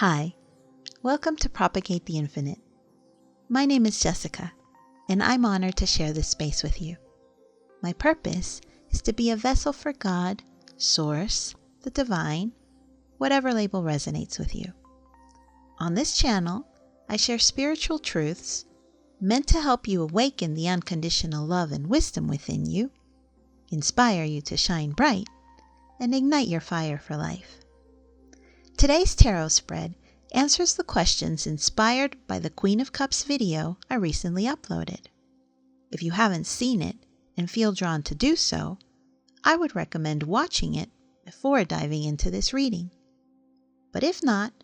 Hi, welcome to Propagate the Infinite. My name is Jessica, and I'm honored to share this space with you. My purpose is to be a vessel for God, Source, the Divine, whatever label resonates with you. On this channel, I share spiritual truths meant to help you awaken the unconditional love and wisdom within you, inspire you to shine bright, and ignite your fire for life. Today's tarot spread answers the questions inspired by the Queen of Cups video I recently uploaded. If you haven't seen it and feel drawn to do so, I would recommend watching it before diving into this reading. But if not,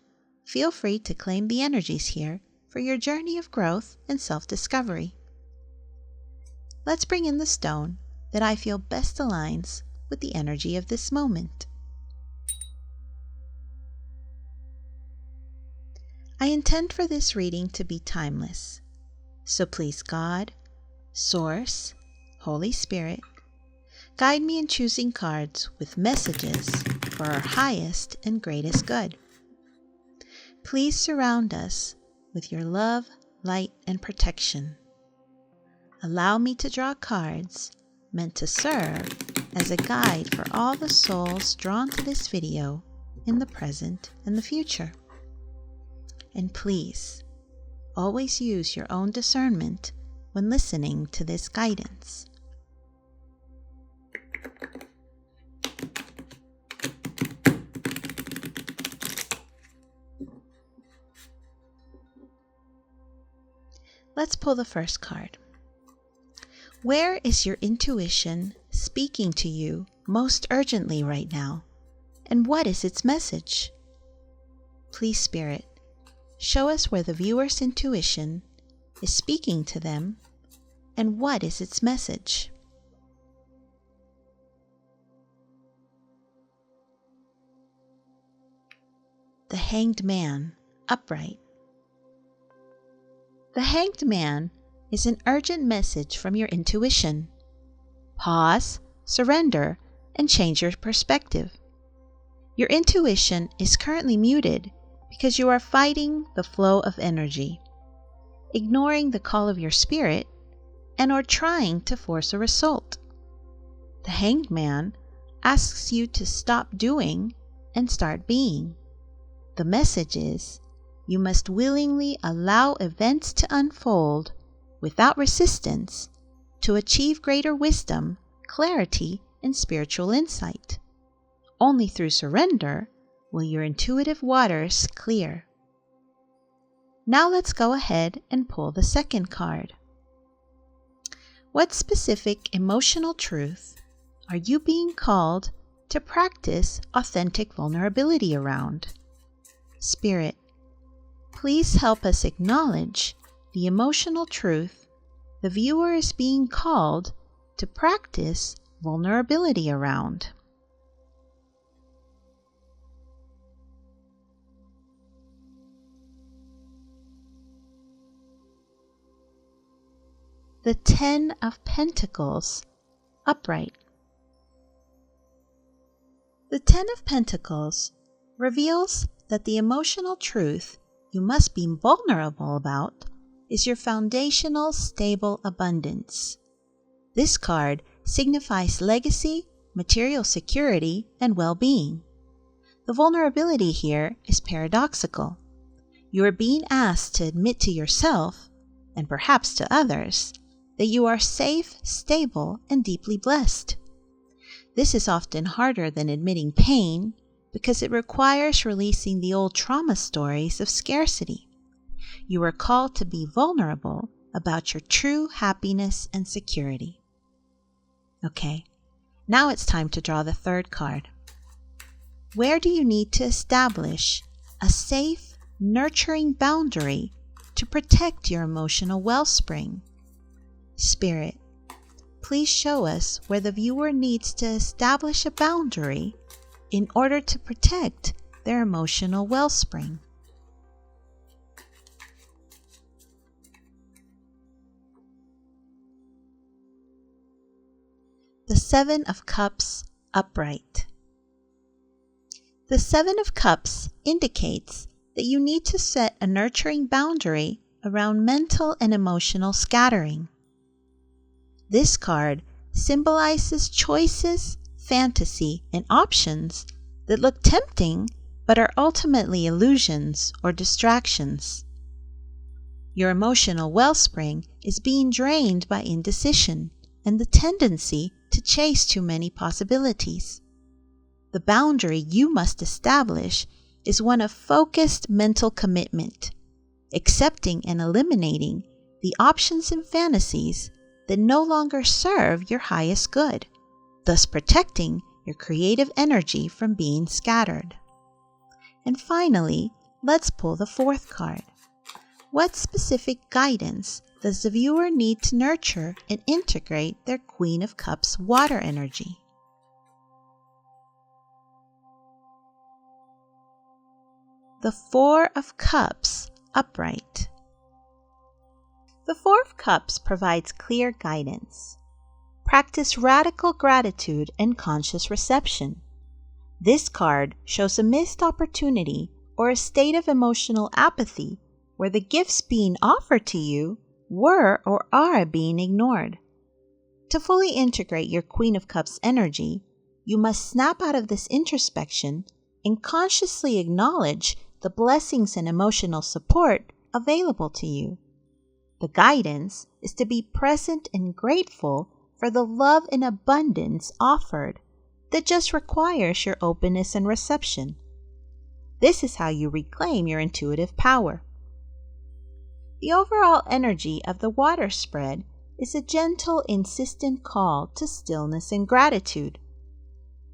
feel free to claim the energies here for your journey of growth and self-discovery. Let's bring in the stone that I feel best aligns with the energy of this moment. I intend for this reading to be timeless, so please God, Source, Holy Spirit, guide me in choosing cards with messages for our highest and greatest good. Please surround us with your love, light, and protection. Allow me to draw cards meant to serve as a guide for all the souls drawn to this video in the present and the future. And please, always use your own discernment when listening to this guidance. Let's pull the first card. Where is your intuition speaking to you most urgently right now? And what is its message? Please, Spirit, show us where the viewer's intuition is speaking to them and what is its message. The Hanged Man, upright. The Hanged Man is an urgent message from your intuition. Pause, surrender, and change your perspective. Your intuition is currently muted because you are fighting the flow of energy, ignoring the call of your spirit, and are trying to force a result. The Hanged Man asks you to stop doing and start being. The message is, you must willingly allow events to unfold without resistance to achieve greater wisdom, clarity, and spiritual insight. Only through surrender will your intuitive waters clear. Now let's go ahead and pull the second card. What specific emotional truth are you being called to practice authentic vulnerability around? Spirit, please help us acknowledge the emotional truth the viewer is being called to practice vulnerability around. The Ten of Pentacles, upright. The Ten of Pentacles reveals that the emotional truth you must be vulnerable about is your foundational stable abundance. This card signifies legacy, material security, and well-being. The vulnerability here is paradoxical. You are being asked to admit to yourself, and perhaps to others, that you are safe, stable, and deeply blessed. This is often harder than admitting pain because it requires releasing the old trauma stories of scarcity. You are called to be vulnerable about your true happiness and security. Okay, now it's time to draw the third card. Where do you need to establish a safe, nurturing boundary to protect your emotional wellspring? Spirit, please show us where the viewer needs to establish a boundary in order to protect their emotional wellspring. The Seven of Cups, upright. The Seven of Cups indicates that you need to set a nurturing boundary around mental and emotional scattering. This card symbolizes choices, fantasy, and options that look tempting but are ultimately illusions or distractions. Your emotional wellspring is being drained by indecision and the tendency to chase too many possibilities. The boundary you must establish is one of focused mental commitment, accepting and eliminating the options and fantasies that no longer serve your highest good, thus protecting your creative energy from being scattered. And finally, let's pull the fourth card. What specific guidance does the viewer need to nurture and integrate their Queen of Cups water energy? The Four of Cups upright. The Four of Cups provides clear guidance. Practice radical gratitude and conscious reception. This card shows a missed opportunity or a state of emotional apathy where the gifts being offered to you were or are being ignored. To fully integrate your Queen of Cups energy, you must snap out of this introspection and consciously acknowledge the blessings and emotional support available to you. The guidance is to be present and grateful for the love and abundance offered that just requires your openness and reception. This is how you reclaim your intuitive power. The overall energy of the water spread is a gentle, insistent call to stillness and gratitude.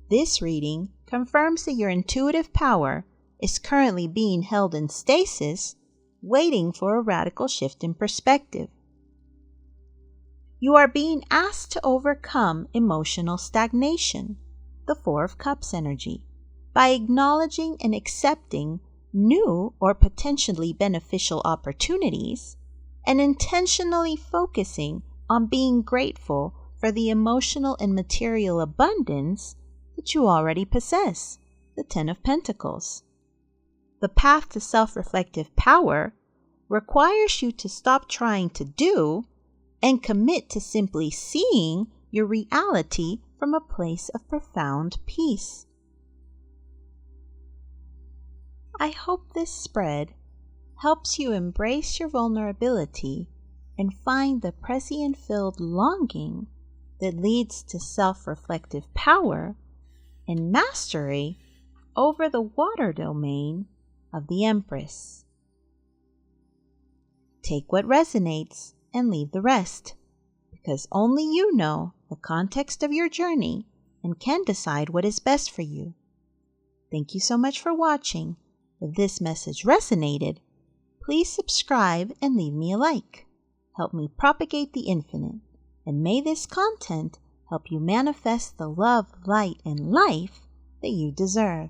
This reading confirms that your intuitive power is currently being held in stasis, waiting for a radical shift in perspective. You are being asked to overcome emotional stagnation, the Four of Cups energy, by acknowledging and accepting new or potentially beneficial opportunities and intentionally focusing on being grateful for the emotional and material abundance that you already possess, the Ten of Pentacles. The path to self-reflective power requires you to stop trying to do and commit to simply seeing your reality from a place of profound peace. I hope this spread helps you embrace your vulnerability and find the prescient-filled longing that leads to self-reflective power and mastery over the water domain of the Empress. Take what resonates and leave the rest, because only you know the context of your journey and can decide what is best for you. Thank you so much for watching. If this message resonated, please subscribe and leave me a like. Help me propagate the infinite, and may this content help you manifest the love, light, and life that you deserve.